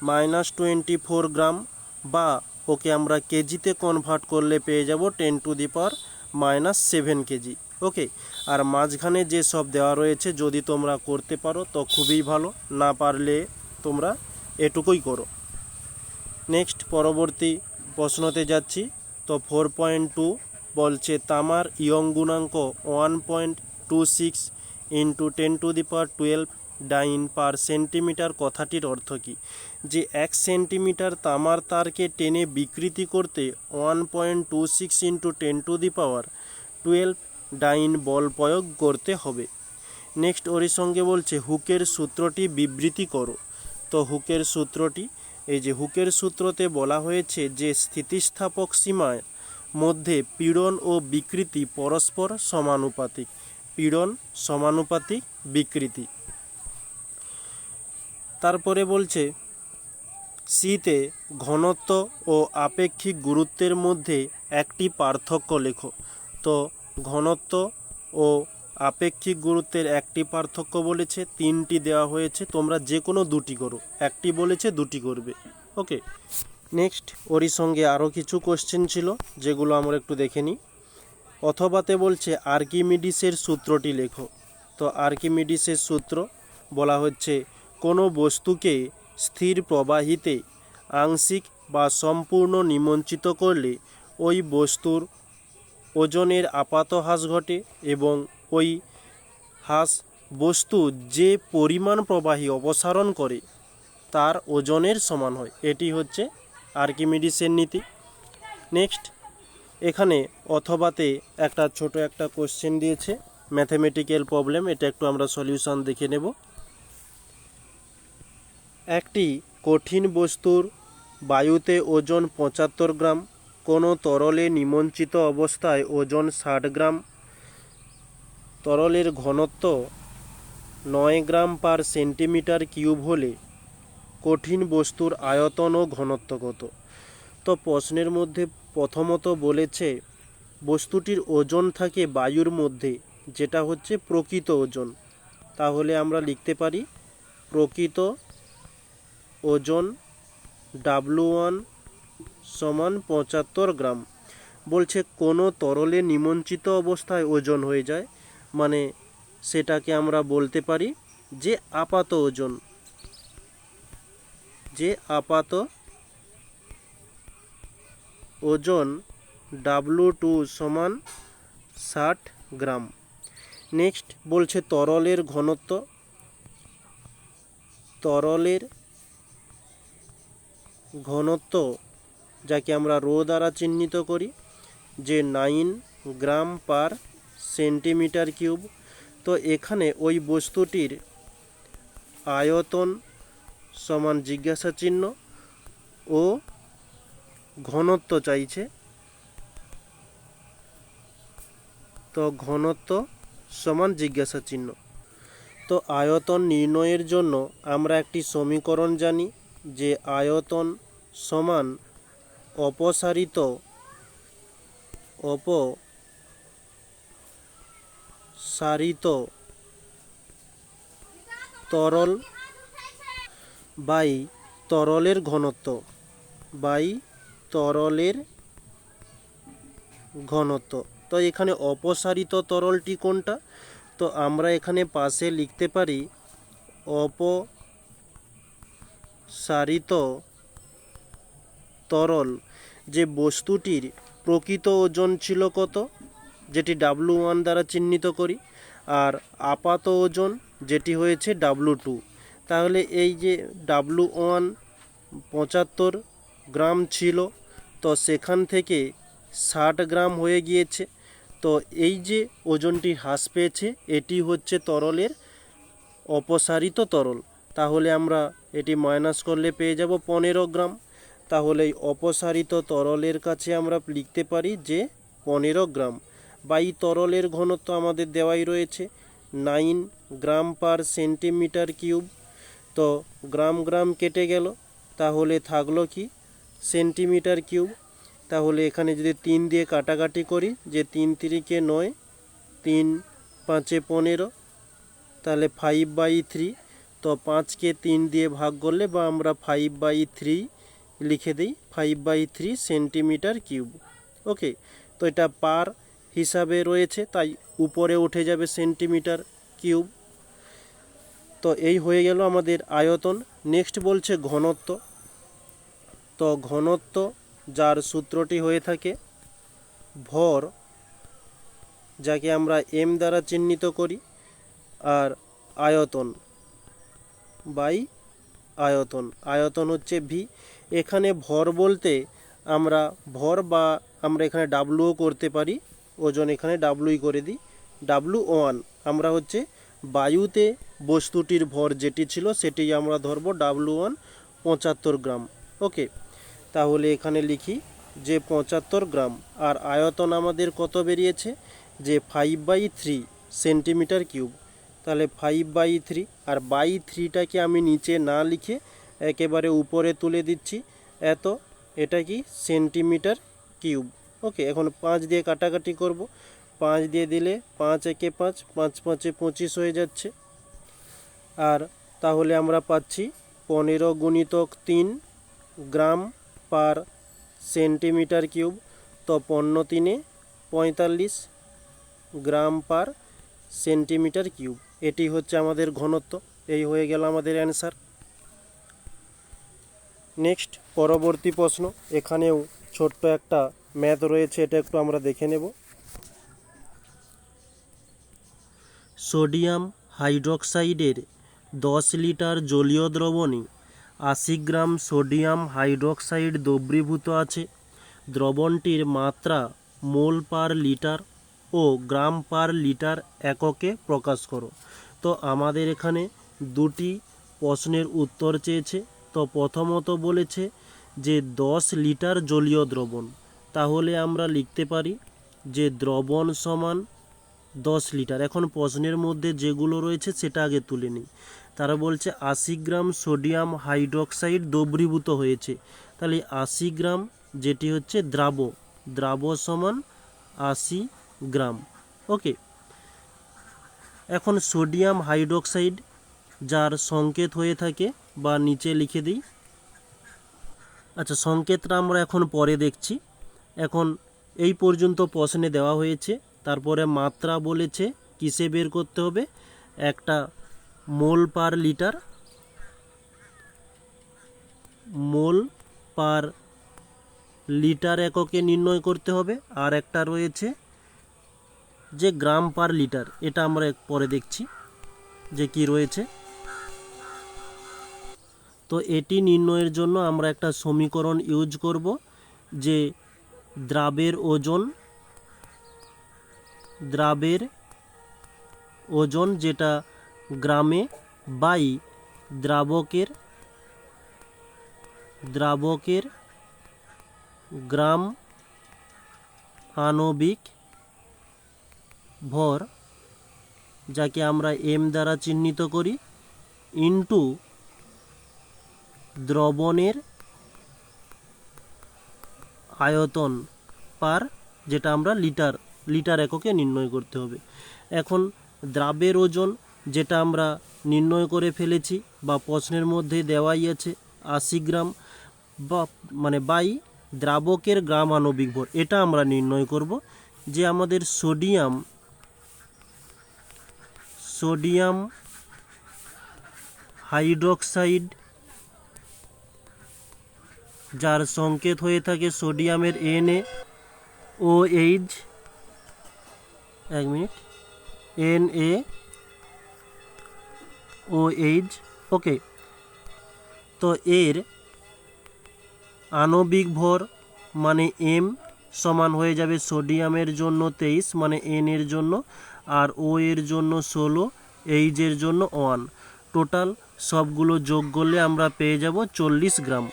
10⁻24 গ্রাম, বা ওকে আমরা কেজিতে কনভার্ট করলে পেয়ে যাব 10⁻7 কেজি। ওকে, আর মাঝখানে যে সব দেওয়া রয়েছে যদি তোমরা করতে পারো তো খুবই ভালো, না পারলে তোমরা এটুকুই করো। নেক্সট পরবর্তী প্রশ্নতে যাচ্ছি। তো 4.2 বলছে তামার ইয়ং গুণাঙ্ক 1.26 × 10⁻12 ডাইন পার সেন্টিমিটার কথাটির অর্থ কী? যে 1 সেন্টিমিটার তামার তারকে টেনে বিকৃতি করতে 1.26 × 10⁻12 ডাইন বল প্রয়োগ করতে হবে। নেক্সট ওর সঙ্গে বলছে হুকের সূত্রটি বিবৃতি করো। তো হুকের সূত্রটি এই যে হুকের সূত্রতে বলা হয়েছে যে স্থিতিস্থাপক সীমার মধ্যে পীড়ন ও বিকৃতি পরস্পর সমানুপাতিক। পীড়ন সমানুপাতিক বিকৃতি। তারপরে বলছে সিতে ঘনত্ব ও আপেক্ষিক গুরুত্বের মধ্যে একটি পার্থক্য লেখো। তো ঘনত্ব ও আপেক্ষিক গুরুত্বের একটি পার্থক্য বলেছে, তিনটি দেওয়া হয়েছে, তোমরা যে কোনো দুটি করো, একটি বলেছে দুটি করবে। ওকে, নেক্সট ওরই সঙ্গে আরও কিছু কোশ্চেন ছিল যেগুলো আমরা একটু দেখে নিই। অথবাতে বলছে আর্কিমিডিসের সূত্রটি লেখো। তো আর্কিমিডিসের সূত্র বলা হচ্ছে কোনো বস্তুকে স্থির প্রবাহিতে আংশিক বা সম্পূর্ণ নিমজ্জিত করলে ওই বস্তুর ওজনের আপাত হ্রাস ঘটে এবং ওই হ্রাস বস্তু যে পরিমাণ প্রবাহী অপসারণ করে তার ওজনের সমান হয়। এটি হচ্ছে আর্কিমিডিসের নীতি। নেক্সট এখানে অথবাতে একটা ছোট একটা কোশ্চেন দিয়েছে, ম্যাথমেটিক্যাল প্রবলেম, এটা একটু আমরা সলিউশন দেখে নেব। একটি কঠিন বস্তুর বায়ুতে ওজন 75 গ্রাম, কোনো তরলে নিমজ্জিত অবস্থায় ওজন 60 গ্রাম, তরলের ঘনত্ব 9 গ্রাম পার সেন্টিমিটার কিউব হলে কঠিন বস্তুর আয়তন ও ঘনত্ব কত? তো প্রশ্নের মধ্যে প্রথমত বলেছে বস্তুটির ওজন থাকে বায়ুর মধ্যে, যেটা হচ্ছে প্রকৃত ওজন। তাহলে আমরা লিখতে পারি প্রকৃত ওজন W1 সমান 75 গ্রাম। বলছে কোনো তরলে নিমজ্জিত অবস্থায় ওজন হয়ে যায়, মানে সেটাকে আমরা বলতে পারি যে আপাত ওজন, যে আপাত ওজন W2 সমান 60 গ্রাম। নেক্সট বলছে তরলের ঘনত্ব। তরলের ঘনত্ব যাকে আমরা রো দ্বারা চিহ্নিত করি, যে 9 গ্রাম পার সেন্টিমিটার কিউব। তো এখানে ওই বস্তুটির আয়তন সমান জিজ্ঞাসা চিহ্ন ও ঘনত্ব চাইছে, তো ঘনত্ব সমান জিজ্ঞাসা চিহ্ন। তো আয়তন নির্ণয়ের জন্য আমরা একটি সমীকরণ জানি, যে আয়তন সমান অপসারিত তরল বাই তরলের ঘনত্ব, বাই তরলের ঘনত্ব। তো এখানে অপসারিত তরলটি কোনটা? তো আমরা এখানে পাশে লিখতে পারি অপসারিত তরল যে বস্তুটির প্রকৃত ওজন ছিল কত, যেটি W1 দ্বারা চিহ্নিত করি, আর আপাত ওজন যেটি হয়েছে W2। তাহলে এই যে W1 75 গ্রাম ছিল, তো সেখান থেকে 60 গ্রাম হয়ে গিয়েছে। তো এই যে ওজনটি হ্রাস পেয়েছে এটি হচ্ছে তরলের অপসারিত তরল। তাহলে আমরা এটি মাইনাস করলে পেয়ে যাব 15 গ্রাম। তাহলে এই অপসারিত তরলের কাছে আমরা লিখতে পারি যে 15 গ্রাম। বাই তরলের ঘনত্ব আমাদের দেওয়াই রয়েছে 9 গ্রাম পার সেন্টিমিটার কিউব। তো গ্রাম গ্রাম কেটে গেল, তাহলে থাকলো কি সেন্টিমিটার কিউব। তাহলে এখানে যদি 3 দিয়ে কাটাকাটি করি, যে 3 3 9, 3 5 15, তাহলে 5/3। তো 5কে 3 দিয়ে ভাগ করলে বা আমরা 5/3 লিখে দিই, 5/3 সেন্টিমিটার কিউব। ওকে, তো এটা পার হিসাবে রয়েছে তাই উপরে উঠে যাবে সেন্টিমিটার কিউব। তো এই হয়ে গেল আমাদের আয়তন। নেক্সট বলছে ঘনত্ব। তো ঘনত্ব যার সূত্রটি হয়ে থাকে ভর, যাকে আমরা M দ্বারা চিহ্নিত করি, আর আয়তন বাই আয়তন, আয়তন হচ্ছে V। এখানে ভর বলতে আমরা ভর বা আমরা এখানে W করতে পারি, ওজন এখানে W করে দিই, W1 আমরা হচ্ছে বায়ুতে বস্তুটির ভর যেটি ছিল সেটি আমরা ধরব W1, 75 গ্রাম। ওকে, তাহলে এখানে লিখি যে 75 গ্রাম, আর আয়তন আমাদের কত বেরিয়েছে, যে 5/3 সেন্টিমিটার কিউব। তাহলে 5/3, আর বাই 3টাকে আমি নিচে না লিখে একেবারে উপরে তুলে দিচ্ছি এত, এটা কি সেন্টিমিটার কিউব। ওকে, এখন 5 দিয়ে কাটাকাটি করব, 5 দিয়ে দিলে 5 একে 5, 5 5 25 হয়ে যাচ্ছে। আর তাহলে আমরা পাচ্ছি 15 × 3 গ্রাম পার সেন্টিমিটার কিউব। তো 15 × 3 = 45 গ্রাম পার সেন্টিমিটার কিউব। এটি হচ্ছে আমাদের ঘনত্ব। এই হয়ে গেল আমাদের অ্যান্সার। নেক্সট পরবর্তী প্রশ্ন, এখানেও ছোট্ট একটা ম্যাথ রয়েছে, এটা একটু আমরা দেখে নেব। সোডিয়াম হাইড্রোক্সাইডের 10 লিটার জলীয় দ্রবণে 80 গ্রাম সোডিয়াম হাইড্রোক্সাইড দ্রবীভূত আছে। দ্রবণটির মাত্রা মোল পার লিটার ও গ্রাম পার লিটার এককে প্রকাশ করো। তো আমাদের এখানে দুটি প্রশ্নের উত্তর চেয়েছে। তো প্রথমত বলেছে যে 10 লিটার জলীয় দ্রবণ, তাহলে আমরা লিখতে পারি যে দ্রবণ সমান 10 লিটার। এখন প্রশ্নের মধ্যে যেগুলো রয়েছে সেটা আগে তুলে নিই। তারা বলছে 80 গ্রাম সোডিয়াম হাইড্রোক্সাইড দ্রবীভূত হয়েছে, তাহলে 80 গ্রাম যেটি হচ্ছে দ্রাব সমান 80 গ্রাম। ওকে, এখন সোডিয়াম হাইড্রোক্সাইড যার সংকেত হয়ে থাকে বা নিচে লিখে দিই, আচ্ছা সংকেতটা আমরা এখন পরে দেখছি, এখন এই পর্যন্ত প্রশ্নে দেওয়া হয়েছে। তারপরে মাত্রা বলেছে কিসে বের করতে হবে, একটা মোল পার লিটার, মোল পার লিটার এককে নির্ণয় করতে হবে, আর একটা রয়েছে যে গ্রাম পার লিটার, এটা আমরা পরে দেখছি যে কি রয়েছে। তো এটি নির্ণয়ের জন্য আমরা একটা সমীকরণ ইউজ করব, যে দ্রাবের ওজন যেটা গ্রামে বাই দ্রাবকের গ্রাম আণবিক ভর, যাকে আমরা এম দ্বারা চিহ্নিত করি, ইনটু দ্রবণের আয়তন পার, যেটা আমরা লিটার এককে নির্ণয় করতে হবে। এখন দ্রাবের ওজন যেটা আমরা নির্ণয় করে ফেলেছি বা প্রশ্নের মধ্যে দেওয়াই আছে 80 গ্রাম, বা মানে বাই দ্রাবকের গ্রাম আণবিক ভর, এটা আমরা নির্ণয় করব যে আমাদের সোডিয়াম হাইড্রোক্সাইড যার সংকেত হয়ে থাকে সোডিয়ামের NaOH, NaOH। ওকে, তো এর আণবিক ভর মানে M সমান হয়ে যাবে সোডিয়ামের জন্য 23 মানে N এর জন্য, আর O এর জন্য 16, H এর জন্য 1, টোটাল সবগুলো যোগ করলে আমরা পেয়ে যাব 40 গ্রাম।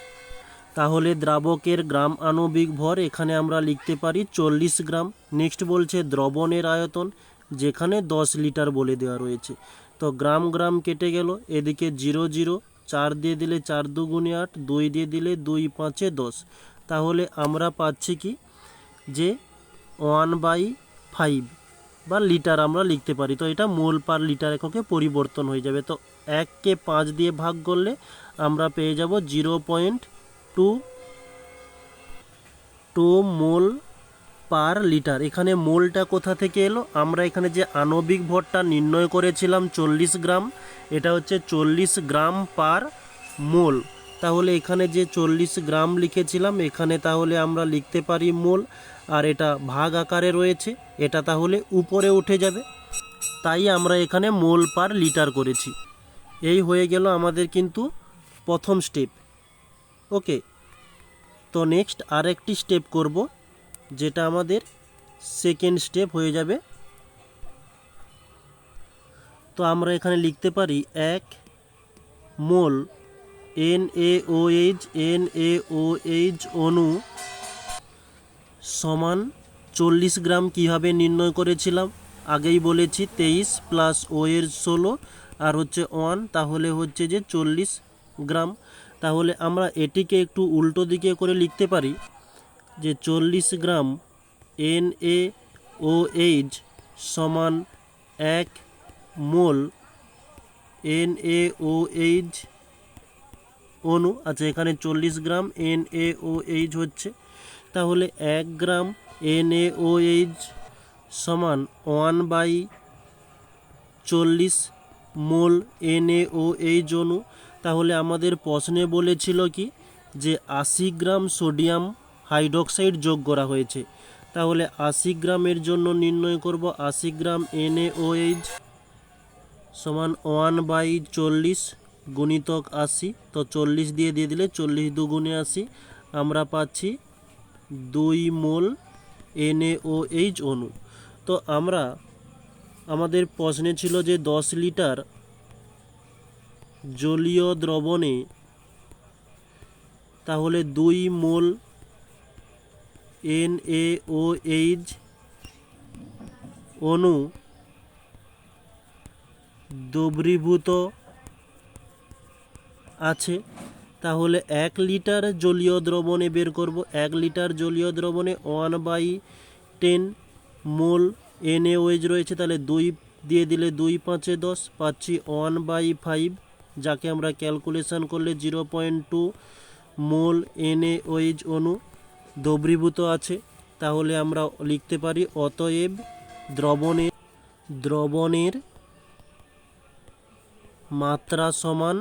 তাহলে দ্রাবকের গ্রাম আণবিক ভর এখানে আমরা লিখতে পারি 40 গ্রাম। নেক্সট বলছে দ্রবণের আয়তন, যেখানে 10 লিটার বলে দেওয়া রয়েছে। তো গ্রাম গ্রাম কেটে গেল, এদিকে 0 0, 4 দিয়ে দিলে 4 2 × 8, 2 দিয়ে দিলে 2 5 10, তাহলে আমরা পাচ্ছি কি যে 1/5 বা লিটার আমরা লিখতে পারি। তো এটা মোল পার লিটার এককে পরিবর্তন হয়ে যাবে। তো 1কে 5 দিয়ে ভাগ করলে আমরা পেয়ে যাব 0.2 মোল পার লিটার। এখানে মোলটা কোথা থেকে এলো, আমরা এখানে যে আণবিক ভরটা নির্ণয় করেছিলাম 40 গ্রাম, এটা হচ্ছে 40 গ্রাম পার মোল। তাহলে এখানে যে 40 গ্রাম লিখেছিলাম, এখানে তাহলে আমরা লিখতে পারি মোল, আর এটা ভাগ আকারে রয়েছে, এটা তাহলে উপরে উঠে যাবে, তাই আমরা এখানে মোল পার লিটার করেছি। এই হয়ে গেল আমাদের কিন্তু প্রথম স্টেপ। ওকে, তো নেক্সট আরেকটি স্টেপ করব, যেটা আমাদের সেকেন্ড স্টেপ হয়ে যাবে। তো আমরা এখানে লিখতে পারি 1 মোল NaOH অণু সমান 40 গ্রাম কীভাবে নির্ণয় করেছিলাম? আগেই বলেছি 23 প্লাস ও এর 16 আর হচ্ছে 1, তাহলে হচ্ছে যে 40 গ্রাম। তাহলে আমরা এটিকে একটু উল্টো দিকে করে লিখতে পারি যে 40 গ্রাম NaOH সমান 1 মোল NaOH অণু। আচ্ছা, এখানে 40 গ্রাম NaOH হচ্ছে, তাহলে 1 গ্রাম NaOH সমান 1/40 মোল NaOH অণু। তাহলে আমাদের প্রশ্নে বলেছিল কি যে 80 গ্রাম সোডিয়াম হাইড্রোক্সাইড যোগ করা হয়েছে। তাহলে 80 গ্রামের জন্য নির্ণয় করব 80 গ্রাম NaOH সমান 1/40 গুণিতক 80। তো 40 দিয়ে দিলে 40 দুগুণে 80, আমরা পাচ্ছি 2 মোল NaOH অণু। তো আমাদের প্রশ্নে ছিল যে 10 লিটার জলীয় দ্রবণে তাহলে 2 মোল NaOH অণু দ্রবীভূত আছে। তাহলে 1 লিটার জলীয় দ্রবণে বের করব। 1 লিটার জলীয় দ্রবণে 1/10 মোল NaOH রয়েছে, তাহলে 2 দিয়ে দিলে 2 5 10, পাচ্ছি 1/5, যাকে আমরা ক্যালকুলেশন করলে 0.2 মোল NaOH অণু দ্রবীভূত আছে। তাহলে আমরা লিখতে পারি অতএব দ্রবণের মাত্রা সমান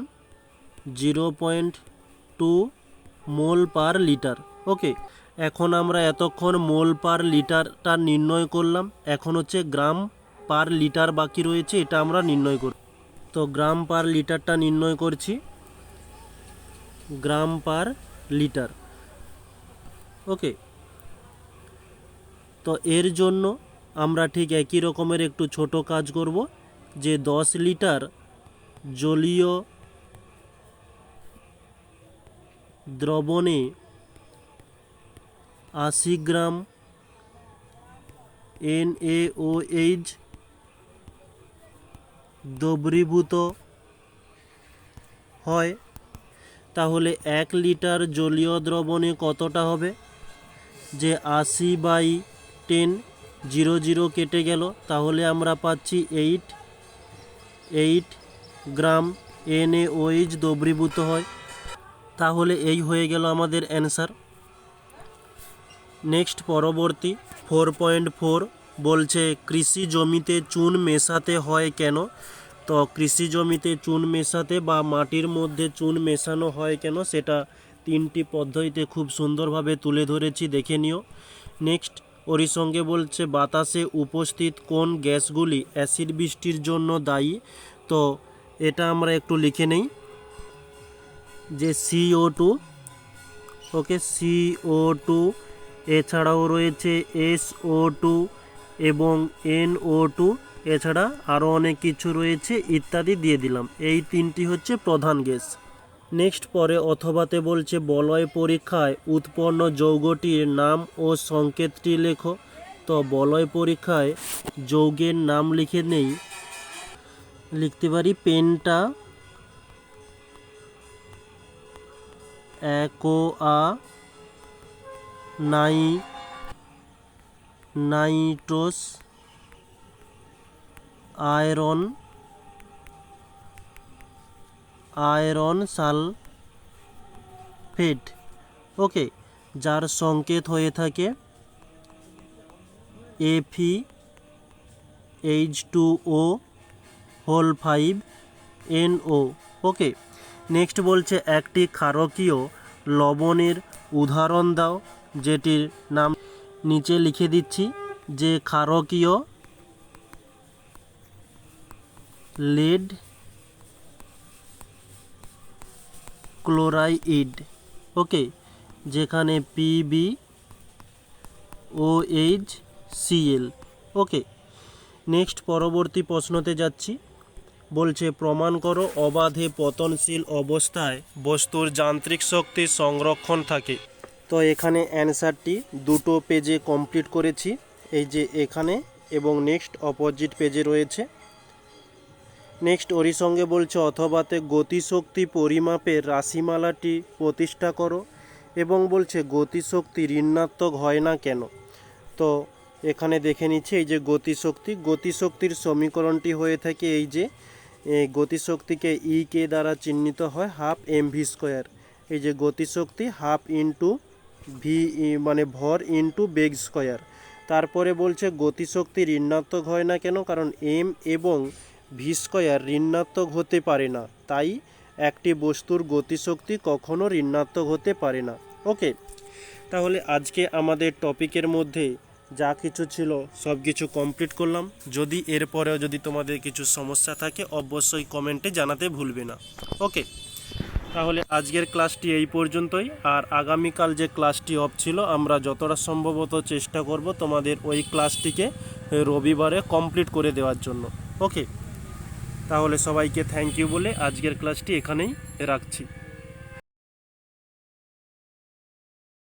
0.2 মোল পার লিটার। ওকে, এখন আমরা এতক্ষণ মোল পার লিটারটা নির্ণয় করলাম, এখন হচ্ছে গ্রাম পার লিটার বাকি রয়েছে, এটা আমরা নির্ণয় করব। তো গ্রাম পার লিটারটা নির্ণয় করছি, গ্রাম পার লিটার। ওকে, তো এর জন্য আমরা ঠিক একই রকমের একটু ছোট কাজ করব, যে 10 লিটার জলীয় দ্রবণে 80 গ্রাম NaOH দ্রবীভূত হয়। তাহলে 1 লিটার জলীয় দ্রবণে কতটা হবে? যে 80/10, 0 কেটে গেল, তাহলে আমরা পাচ্ছি 8 গ্রাম NaOH দ্রবীভূত হয়। তাহলে এই হয়ে গেল আমাদের অ্যান্সার। নেক্সট পরবর্তী 4.4 বলছে কৃষি জমিতে চুন মেশাতে হয় কেন? তো কৃষি জমিতে চুন মেশাতে বা মাটির মধ্যে চুন মেশানো হয় কেন, সেটা 3টি পদ্ধতিতে খুব সুন্দরভাবে তুলে ধরেছি, দেখে নিও। নেক্সট ওরই সঙ্গে বলছে বাতাসে উপস্থিত কোন গ্যাসগুলি অ্যাসিড বৃষ্টির জন্য দায়ী? তো এটা আমরা একটু লিখে নেই যে CO2, ওকে, CO2, এছাড়াও রয়েছে SO2 এবং NO2, এছাড়া আরও অনেক কিছু রয়েছে, ইত্যাদি দিয়ে দিলাম। এই 3টি হচ্ছে প্রধান গ্যাস। নেক্সট পরে অথবাতে বলছে বলয় পরীক্ষায় উৎপন্ন যৌগটির নাম ও সংকেতটি লেখো। তো বলয় পরীক্ষায় যৌগের নাম লিখে নেই, লিখতে পারি পেন্টা অ্যাকোয়া নাইট্রোস আয়রন সালফেট। ওকে, যার সংকেত হয়ে থাকে FeH2O5NO। ওকে, নেক্সট বলছে একটি ক্ষারকীয় লবণের উদাহরণ দাও, যেটির নাম নিচে লিখে দিচ্ছি, যে ক্ষারকীয় লেড ক্লোরাইড। ওকে, যেখানে PbOHCl। ওকে, নেক্সট পরবর্তী প্রশ্নতে যাচ্ছি। বলছে প্রমাণ করো অবাধে পতনশীল অবস্থায় বস্তুর যান্ত্রিক শক্তি সংরক্ষণ থাকে। তো এখানে অ্যান্সারটি দুটো পেজে কমপ্লিট করেছি, এই যে এখানে এবং নেক্সট অপোজিট পেজে রয়েছে। নেক্সট ওরই সঙ্গে বলছে অথবাতে গতিশক্তি পরিমাপের রাশিমালাটি প্রতিষ্ঠা করো এবং বলছে গতিশক্তি ঋণাত্মক হয় না কেন। তো এখানে দেখে নিচ্ছি এই যে গতিশক্তির সমীকরণটি হয়ে থাকে এই যে গতিশক্তিকে ই কে দ্বারা চিহ্নিত হয় হাফ এম ভি স্কোয়ার। এই যে গতিশক্তি হাফ ইন্টু ভি মানে ভর ইন্টু বেগ স্কোয়ার। তারপরে বলছে গতিশক্তি ঋণাত্মক হয় না কেন, কারণ এম এবং ভি স্কোয়ার ঋণাত্মক হতে পারে না, তাই একটি বস্তুর গতিশক্তি কখনো ঋণাত্মক হতে পারে না। ওকে, তাহলে আজকে আমাদের টপিকের মধ্যে যা কিছু ছিল সব কিছু কমপ্লিট করলাম। যদি এরপরেও যদি তোমাদের কিছু সমস্যা থাকে অবশ্যই কমেন্টে জানাতে ভুলবে না। ওকে, তাহলে আজকের ক্লাসটি এই পর্যন্তই, আর আগামীকাল যে ক্লাসটি অফ ছিল আমরা যতটা সম্ভবত চেষ্টা করব তোমাদের ওই ক্লাসটিকে রবিবারে কমপ্লিট করে দেওয়ার জন্য। ওকে, তাহলে সবাইকে থ্যাংক ইউ বলে আজকের ক্লাসটি এখানেই রাখছি।